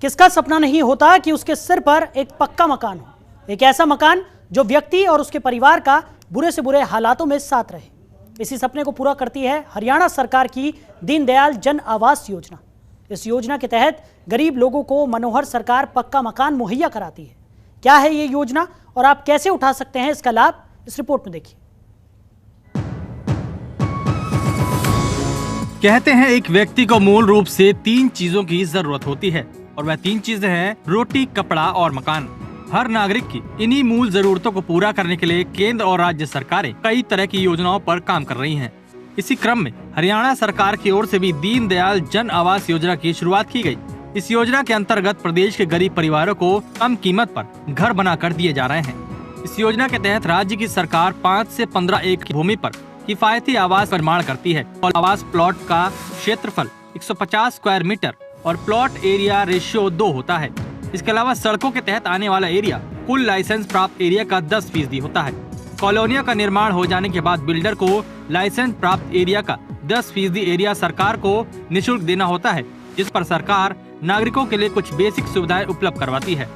किसका सपना नहीं होता कि उसके सिर पर एक पक्का मकान हो, एक ऐसा मकान जो व्यक्ति और उसके परिवार का बुरे से बुरे हालातों में साथ रहे। इसी सपने को पूरा करती है हरियाणा सरकार की दीनदयाल जन आवास योजना। इस योजना के तहत गरीब लोगों को मनोहर सरकार पक्का मकान मुहैया कराती है। क्या है ये योजना और आप कैसे उठा सकते हैं इसका लाभ, इस रिपोर्ट में देखिए। कहते हैं एक व्यक्ति को मूल रूप से 3 चीजों की जरूरत होती है और वह 3 चीजें हैं रोटी, कपड़ा और मकान। हर नागरिक की इन्हीं मूल जरूरतों को पूरा करने के लिए केंद्र और राज्य सरकारें कई तरह की योजनाओं पर काम कर रही हैं। इसी क्रम में हरियाणा सरकार की ओर से भी दीनदयाल जन आवास योजना की शुरुआत की गई। इस योजना के अंतर्गत प्रदेश के गरीब परिवारों को कम कीमत पर घर बनाकर दिए जा रहे हैं। इस योजना के तहत राज्य की सरकार 5 से 15 एकड़ की भूमि पर किफायती आवास निर्माण करती है और आवास प्लॉट का क्षेत्रफल 150 स्क्वायर मीटर और प्लॉट एरिया रेशियो 2 होता है। इसके अलावा सड़कों के तहत आने वाला एरिया कुल लाइसेंस प्राप्त एरिया का 10% होता है। कॉलोनियों का निर्माण हो जाने के बाद बिल्डर को लाइसेंस प्राप्त एरिया का 10% एरिया सरकार को निःशुल्क देना होता है, जिस पर सरकार नागरिकों के लिए कुछ बेसिक सुविधाएं उपलब्ध करवाती है।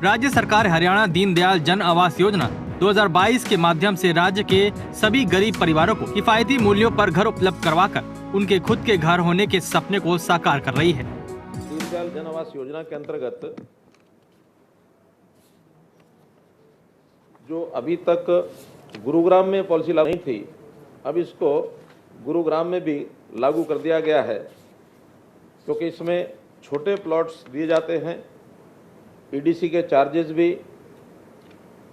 राज्य सरकार हरियाणा दीनदयाल जन आवास योजना 2022 के माध्यम से राज्य के सभी गरीब परिवारों को किफायती मूल्यों पर घर उपलब्ध करवाकर उनके खुद के घर होने के सपने को साकार कर रही है। दीनदयाल जन आवास योजना के अंतर्गत जो अभी तक गुरुग्राम में पॉलिसी लागू नहीं थी, अब इसको गुरुग्राम में भी लागू कर दिया गया है, क्योंकि इसमें छोटे प्लॉट्स दिए जाते हैं। ईडीसी के चार्जेस भी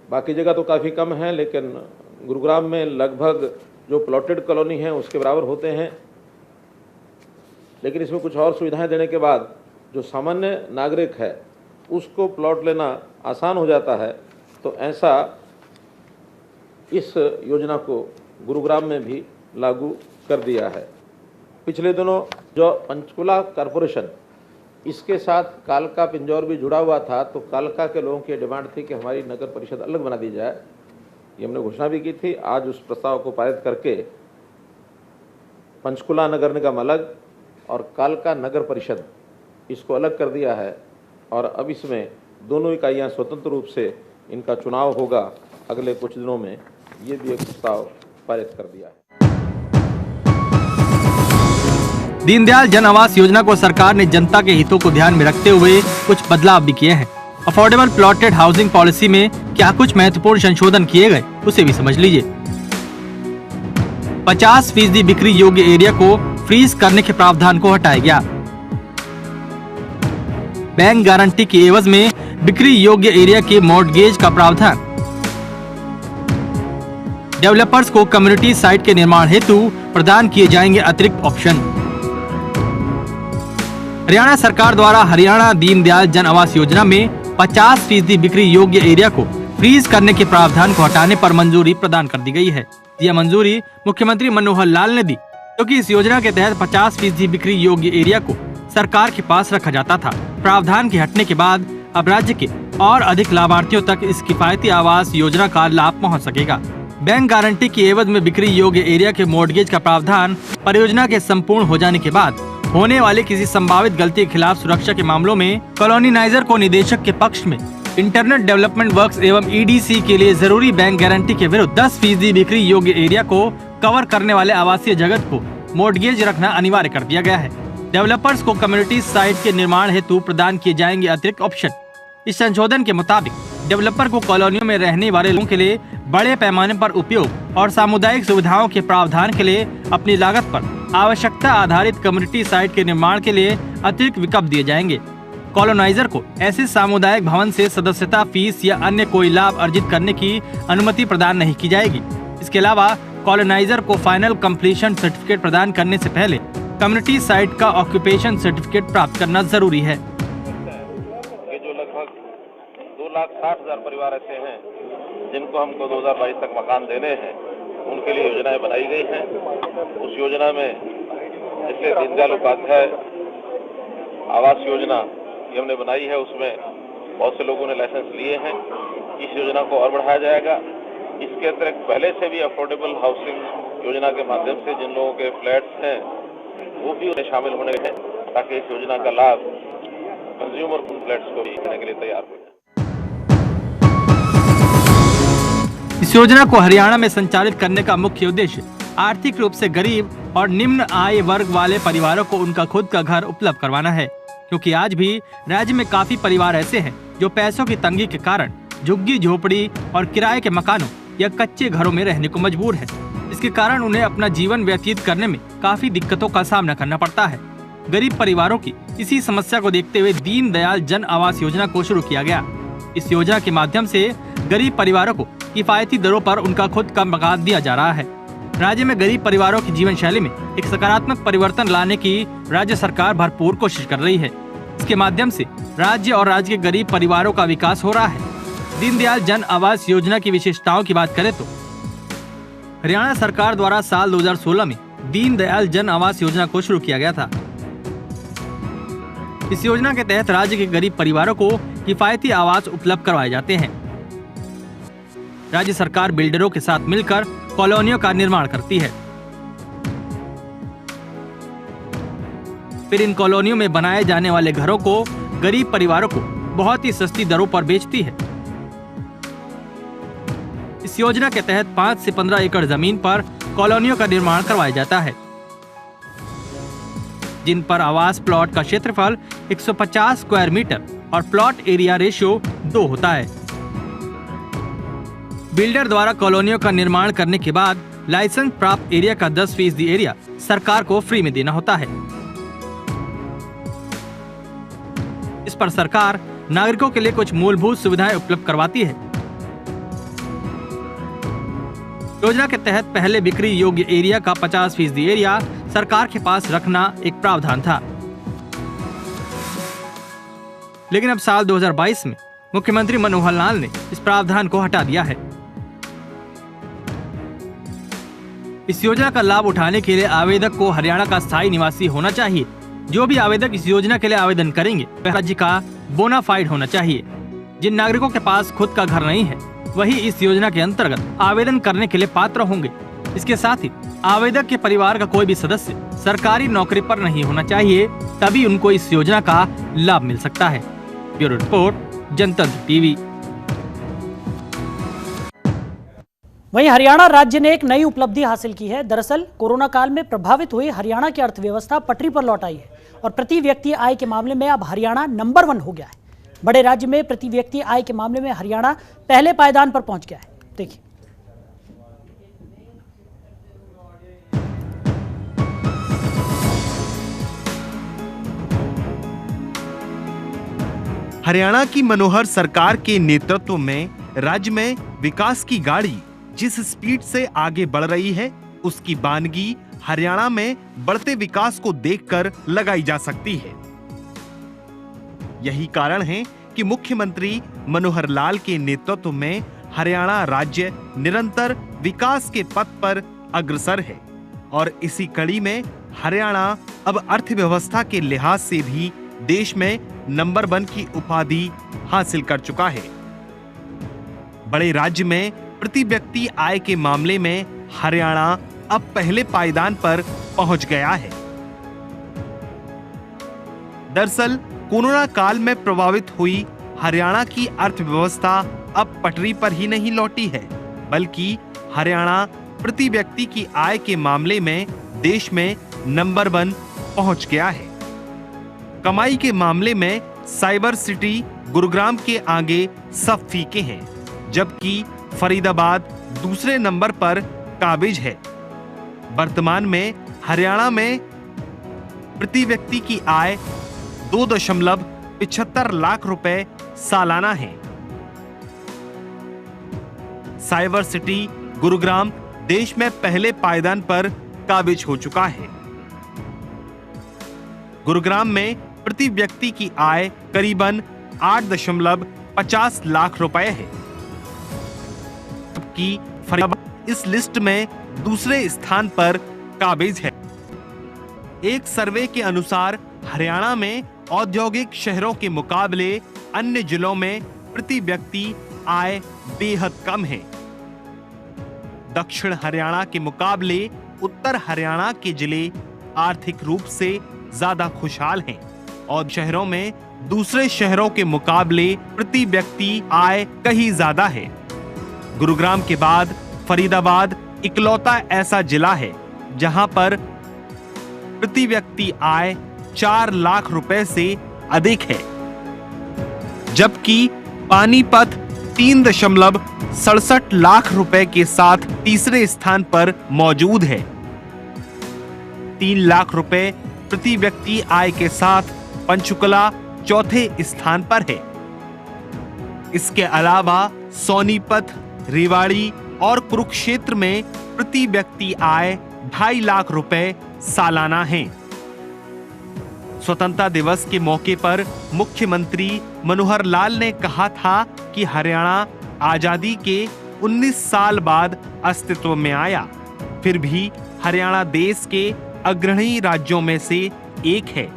बाकी जगह तो काफ़ी कम हैं, लेकिन गुरुग्राम में लगभग जो प्लॉटेड कॉलोनी है उसके बराबर होते हैं। लेकिन इसमें कुछ और सुविधाएं देने के बाद जो सामान्य नागरिक है उसको प्लॉट लेना आसान हो जाता है। तो ऐसा इस योजना को गुरुग्राम में भी लागू कर दिया है। पिछले दिनों जो पंचकुला कॉरपोरेशन इसके साथ कालका पिंजौर भी जुड़ा हुआ था, तो कालका के लोगों की डिमांड थी कि हमारी नगर परिषद अलग बना दी जाए। ये हमने घोषणा भी की थी। आज उस प्रस्ताव को पारित करके पंचकुला नगर निगम अलग और कालका नगर परिषद इसको अलग कर दिया है और अब इसमें दोनों इकाइयां स्वतंत्र रूप से इनका चुनाव होगा अगले कुछ दिनों में। ये भी एक प्रस्ताव पारित कर दिया है। दीनदयाल जन आवास योजना को सरकार ने जनता के हितों को ध्यान में रखते हुए कुछ बदलाव भी किए हैं। अफोर्डेबल प्लॉटेड हाउसिंग पॉलिसी में क्या कुछ महत्वपूर्ण संशोधन किए गए, उसे भी समझ लीजिए। 50% बिक्री योग्य एरिया को फ्रीज करने के प्रावधान को हटाया गया। बैंक गारंटी की एवज में बिक्री योग्य एरिया के मॉर्टगेज का प्रावधान। डेवलपर्स को कम्युनिटी साइट के निर्माण हेतु प्रदान किए जाएंगे अतिरिक्त ऑप्शन। हरियाणा सरकार द्वारा हरियाणा दीनदयाल जन आवास योजना में 50% बिक्री योग्य एरिया को फ्रीज करने के प्रावधान को हटाने पर मंजूरी प्रदान कर दी गई है। यह मंजूरी मुख्यमंत्री मनोहर लाल ने दी, क्योंकि इस योजना के तहत 50% बिक्री योग्य एरिया को सरकार के पास रखा जाता था। प्रावधान के हटने के बाद अब राज्य के और अधिक लाभार्थियों तक इस किफायती आवास योजना का लाभ पहुँच सकेगा। बैंक गारंटी की एवज में बिक्री योग्य एरिया के मॉर्टगेज का प्रावधान परियोजना के संपूर्ण हो जाने के बाद होने वाले किसी संभावित गलती के खिलाफ सुरक्षा के मामलों में कॉलोनीनाइजर को निदेशक के पक्ष में इंटरनेट डेवलपमेंट वर्क्स एवं ईडीसी के लिए जरूरी बैंक गारंटी के विरुद्ध 10% बिक्री योग्य एरिया को कवर करने वाले आवासीय जगत को मॉर्टगेज रखना अनिवार्य कर दिया गया है। डेवलपर्स को कम्युनिटी साइट के निर्माण हेतु प्रदान किए जाएंगे अतिरिक्त ऑप्शन। इस संशोधन के मुताबिक डेवलपर को कॉलोनियों में रहने वाले लोगों के लिए बड़े पैमाने पर उपयोग और सामुदायिक सुविधाओं के प्रावधान के लिए अपनी लागत पर आवश्यकता आधारित कम्युनिटी साइट के निर्माण के लिए अतिरिक्त विकल्प दिए जाएंगे। कॉलोनाइजर को ऐसे सामुदायिक भवन से सदस्यता फीस या अन्य कोई लाभ अर्जित करने की अनुमति प्रदान नहीं की जाएगी। इसके अलावा कॉलोनाइजर को फाइनल कंप्लीशन सर्टिफिकेट प्रदान करने से पहले कम्युनिटी साइट का ऑक्यूपेशन सर्टिफिकेट प्राप्त करना जरूरी है। ये जो लगभग 2,60,000 परिवार ऐसे हैं जिनको हमको 2022 तक मकान देने हैं, उनके लिए योजनाएं बनाई गई हैं। उस योजना में जैसे दीनदयाल उपाध्याय आवास योजना ये हमने बनाई है, उसमें बहुत से लोगों ने लाइसेंस लिए हैं। इस योजना को और बढ़ाया जाएगा। इसके अतिरिक्त पहले से भी अफोर्डेबल हाउसिंग योजना के माध्यम से जिन लोगों के फ्लैट्स हैं वो भी उन्हें शामिल होने हैं, ताकि इस योजना का लाभ कंज्यूमर फ्लैट्स को भी देने के लिए तैयार हो जाए। इस योजना को हरियाणा में संचालित करने का मुख्य उद्देश्य आर्थिक रूप से गरीब और निम्न आय वर्ग वाले परिवारों को उनका खुद का घर उपलब्ध करवाना है, क्योंकि आज भी राज्य में काफी परिवार ऐसे हैं जो पैसों की तंगी के कारण झुग्गी झोपड़ी और किराए के मकानों या कच्चे घरों में रहने को मजबूर है। इसके कारण उन्हें अपना जीवन व्यतीत करने में काफी दिक्कतों का सामना करना पड़ता है। गरीब परिवारों की इसी समस्या को देखते हुए दीन दयाल जन आवास योजना को शुरू किया गया। इस योजना के माध्यम से गरीब परिवारों को किफायती दरों पर उनका खुद का मकान दिया जा रहा है। राज्य में गरीब परिवारों की जीवन शैली में एक सकारात्मक परिवर्तन लाने की राज्य सरकार भरपूर कोशिश कर रही है। इसके माध्यम से राज्य और राज्य के गरीब परिवारों का विकास हो रहा है। दीनदयाल जन आवास योजना की विशेषताओं की बात करें तो हरियाणा सरकार द्वारा साल 2016 में दीनदयाल जन आवास योजना को शुरू किया गया था। इस योजना के तहत राज्य के गरीब परिवारों को किफायती आवास उपलब्ध करवाए जाते हैं। राज्य सरकार बिल्डरों के साथ मिलकर कॉलोनियों का निर्माण करती है, फिर इन कॉलोनियों में बनाए जाने वाले घरों को गरीब परिवारों को बहुत ही सस्ती दरों पर बेचती है। इस योजना के तहत 5 से 15 एकड़ जमीन पर कॉलोनियों का निर्माण करवाया जाता है, जिन पर आवास प्लॉट का क्षेत्रफल 150 स्क्वायर मीटर और प्लॉट एरिया रेशियो 2 होता है। बिल्डर द्वारा कॉलोनियों का निर्माण करने के बाद लाइसेंस प्राप्त एरिया का 10% एरिया सरकार को फ्री में देना होता है। इस पर सरकार नागरिकों के लिए कुछ मूलभूत सुविधाएं उपलब्ध करवाती है। योजना के तहत पहले बिक्री योग्य एरिया का 50% एरिया सरकार के पास रखना एक प्रावधान था, लेकिन अब साल 2022 में मुख्यमंत्री मनोहर लाल ने इस प्रावधान को हटा दिया है। इस योजना का लाभ उठाने के लिए आवेदक को हरियाणा का स्थायी निवासी होना चाहिए। जो भी आवेदक इस योजना के लिए आवेदन करेंगे वह राज्य का बोनाफाइड होना चाहिए। जिन नागरिकों के पास खुद का घर नहीं है वही इस योजना के अंतर्गत आवेदन करने के लिए पात्र होंगे। इसके साथ ही आवेदक के परिवार का कोई भी सदस्य सरकारी नौकरी पर नहीं होना चाहिए, तभी उनको इस योजना का लाभ मिल सकता है। ब्यूरो रिपोर्ट, जनतंत्र टीवी। वहीं हरियाणा राज्य ने एक नई उपलब्धि हासिल की है। दरअसल कोरोना काल में प्रभावित हुई हरियाणा की अर्थव्यवस्था पटरी पर लौट आई है और प्रति व्यक्ति आय के मामले में अब हरियाणा नंबर 1 हो गया है। बड़े राज्य में प्रति व्यक्ति आय के मामले में हरियाणा पहले पायदान पर पहुंच गया है। देखिए, हरियाणा की मनोहर सरकार के नेतृत्व में राज्य में विकास की गाड़ी जिस स्पीड से आगे बढ़ रही है, उसकी बानगी हरियाणा में बढ़ते विकास को देखकर लगाई जा सकती है। यही कारण है कि मुख्यमंत्री मनोहर लाल के नेतृत्व में हरियाणा राज्य निरंतर विकास के पथ पर अग्रसर है और इसी कड़ी में हरियाणा अब अर्थव्यवस्था के लिहाज से भी देश में नंबर 1 की उपाधि हासिल कर चुका है। बड़े राज्य में प्रति व्यक्ति आय के मामले में हरियाणा अब पहले पायदान पर पहुंच गया है। दरअसल कोरोना काल में प्रभावित हुई हरियाणा की अर्थव्यवस्था अब पटरी पर ही नहीं लौटी है, बल्कि हरियाणा प्रति व्यक्ति की आय के मामले में देश में नंबर 1 पहुंच गया है। कमाई के मामले में साइबर सिटी गुरुग्राम के आगे सब फीके हैं, जबकि फरीदाबाद दूसरे नंबर पर काबिज है। वर्तमान में हरियाणा में प्रति व्यक्ति की आय 2.75 लाख रुपए सालाना है। साइबर सिटी गुरुग्राम देश में पहले पायदान पर काबिज हो चुका है। गुरुग्राम में प्रति व्यक्ति की आय करीबन 8.50 लाख रुपए है, जबकि फरीदाबाद इस लिस्ट में दूसरे स्थान पर काबिज है। एक सर्वे के अनुसार हरियाणा में औद्योगिक शहरों के मुकाबले अन्य जिलों में प्रति व्यक्ति आय बेहद कम है। दक्षिण हरियाणा के मुकाबले उत्तर हरियाणा के जिले आर्थिक रूप से ज्यादा खुशहाल हैं और शहरों में दूसरे शहरों के मुकाबले प्रति व्यक्ति आय कहीं ज्यादा है। गुरुग्राम के बाद फरीदाबाद इकलौता ऐसा जिला है जहां पर प्रति व्यक्ति आय 4 लाख रुपए से अधिक है, जबकि पानीपत 3.67 लाख रुपए के साथ तीसरे स्थान पर मौजूद है। 3 लाख रुपए प्रति व्यक्ति आय के साथ पंचकुला चौथे स्थान पर है। इसके अलावा सोनीपत, रेवाड़ी और कुरुक्षेत्र में प्रति व्यक्ति आय 2.5 लाख रुपए सालाना है। स्वतंत्रता दिवस के मौके पर मुख्यमंत्री मनोहर लाल ने कहा था कि हरियाणा आजादी के 19 साल बाद अस्तित्व में आया, फिर भी हरियाणा देश के अग्रणी राज्यों में से एक है।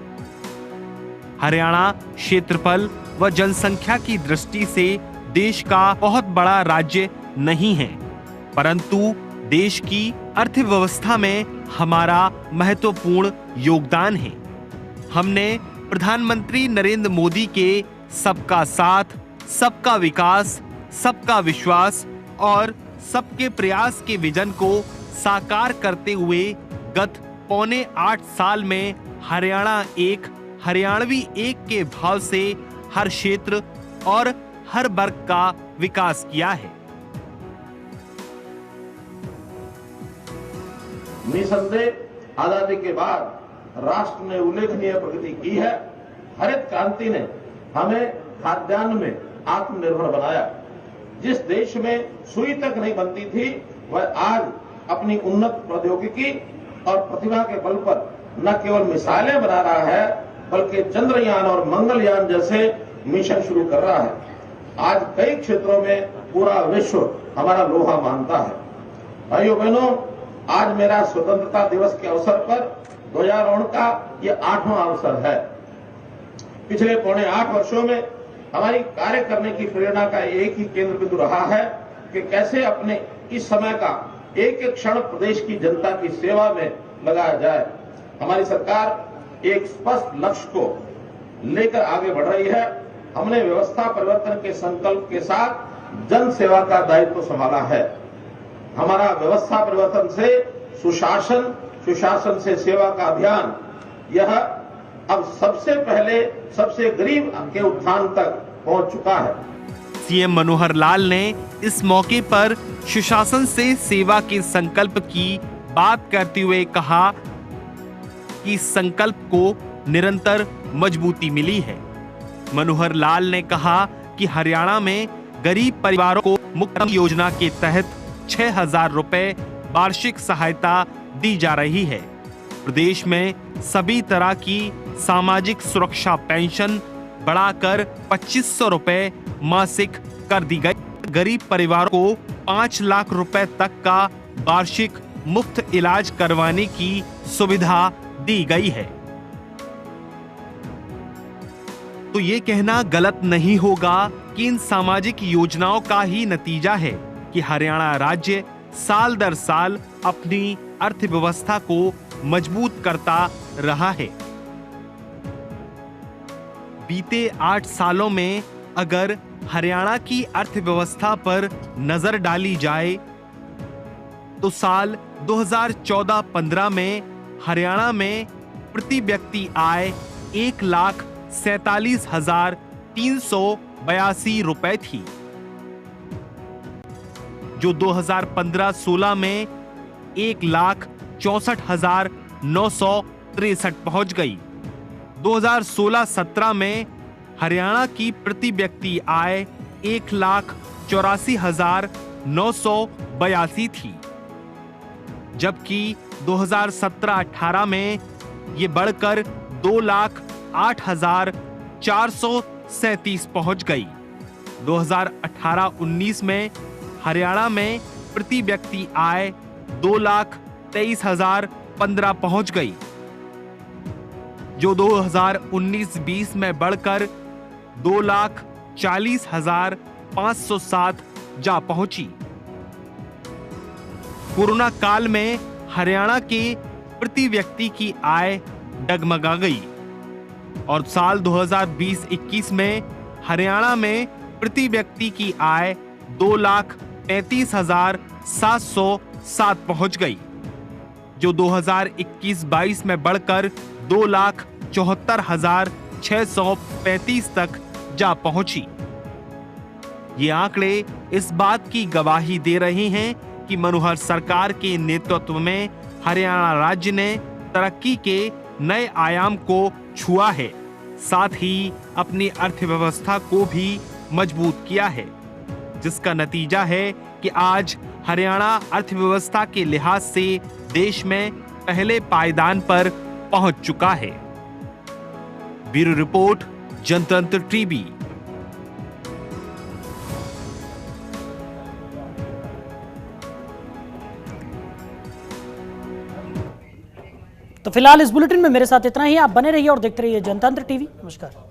हरियाणा क्षेत्रफल व जनसंख्या की दृष्टि से देश का बहुत बड़ा राज्य नहीं है, परंतु देश की अर्थव्यवस्था में हमारा महत्वपूर्ण योगदान है। हमने प्रधानमंत्री नरेंद्र मोदी के सबका साथ, सबका विकास, सबका विश्वास और सबके प्रयास के विजन को साकार करते हुए गत 7.25 साल में हरियाणा एक हरियाणवी एक के भाव से हर क्षेत्र और हर वर्ग का विकास किया है। निसंदेह आजादी के बाद राष्ट्र ने उल्लेखनीय प्रगति की है। हरित क्रांति ने हमें खाद्यान्न में आत्मनिर्भर बनाया। जिस देश में सुई तक नहीं बनती थी, वह आज अपनी उन्नत प्रौद्योगिकी और प्रतिभा के बल पर न केवल मिसाइलें बना रहा है, बल्कि चंद्रयान और मंगलयान जैसे मिशन शुरू कर रहा है। आज कई क्षेत्रों में पूरा विश्व हमारा लोहा मानता है। भाइयों बहनों, आज मेरा स्वतंत्रता दिवस के अवसर पर ध्वजारोहण का ये 8वां अवसर है। पिछले 7.25 वर्षों में हमारी कार्य करने की प्रेरणा का एक ही केंद्र बिंदु रहा है कि कैसे अपने इस समय का एक एक क्षण प्रदेश की जनता की सेवा में लगाया जाए। हमारी सरकार एक स्पष्ट लक्ष्य को लेकर आगे बढ़ रही है। हमने व्यवस्था परिवर्तन के संकल्प के साथ जन सेवा का दायित्व संभाला है। हमारा व्यवस्था परिवर्तन से सुशासन, सुशासन से सेवा का अभियान, यह अब सबसे पहले सबसे गरीब के उत्थान तक पहुंच चुका है। सीएम मनोहर लाल ने इस मौके पर सुशासन से सेवा के संकल्प की बात करते हुए कहा कि इस संकल्प को निरंतर मजबूती मिली है। मनोहर लाल ने कहा कि हरियाणा में गरीब परिवारों को मुख्यमंत्री योजना के तहत 6,000 रुपए वार्षिक सहायता दी जा रही है। प्रदेश में सभी तरह की सामाजिक सुरक्षा पेंशन बढ़ाकर 2,500 रुपए मासिक कर दी गई। गरीब परिवारों को 5 लाख रुपए तक का वार्षिक मुफ्त इलाज करवाने की सुविधा दी गई है। तो ये कहना गलत नहीं होगा कि इन सामाजिक योजनाओं का ही नतीजा है कि हरियाणा राज्य साल दर साल अपनी अर्थव्यवस्था को मजबूत करता रहा है। बीते 8 सालों में अगर हरियाणा की अर्थव्यवस्था पर नजर डाली जाए तो साल 2014-15 में हरियाणा में प्रति व्यक्ति आय 1,47,382 रुपए थी, जो 2015-16 में 1,64,963 पहुंच गई। 2016-17 में हरियाणा की प्रति व्यक्ति आय 1,84,982 थी, जबकि 2017-18 में ये बढ़कर 2,08,437 पहुंच गई। 2018-19 में हरियाणा में प्रति व्यक्ति आय 2,23,015 पहुंच गई, जो 2019-20 में बढ़कर 2,40,507 जा पहुंची। कोरोना काल में हरियाणा के प्रति व्यक्ति की आय डगमगा गई। और साल 2020-21 में हरियाणा में प्रति व्यक्ति की आय 2,35,707 पहुंच गई, जो 2021-22 में बढ़कर 2,74,635 तक जा पहुंची। ये आंकड़े इस बात की गवाही दे रहे हैं कि मनोहर सरकार के नेतृत्व में हरियाणा राज्य ने तरक्की के नए आयाम को छुआ है, साथ ही अपनी अर्थव्यवस्था को भी मजबूत किया है, जिसका नतीजा है कि आज हरियाणा अर्थव्यवस्था के लिहाज से देश में पहले पायदान पर पहुंच चुका है। ब्यूरो रिपोर्ट, जनतंत्र टीवी। तो फिलहाल इस बुलेटिन में मेरे साथ इतना ही। आप बने रहिए और देखते रहिए जनतंत्र टीवी। नमस्कार।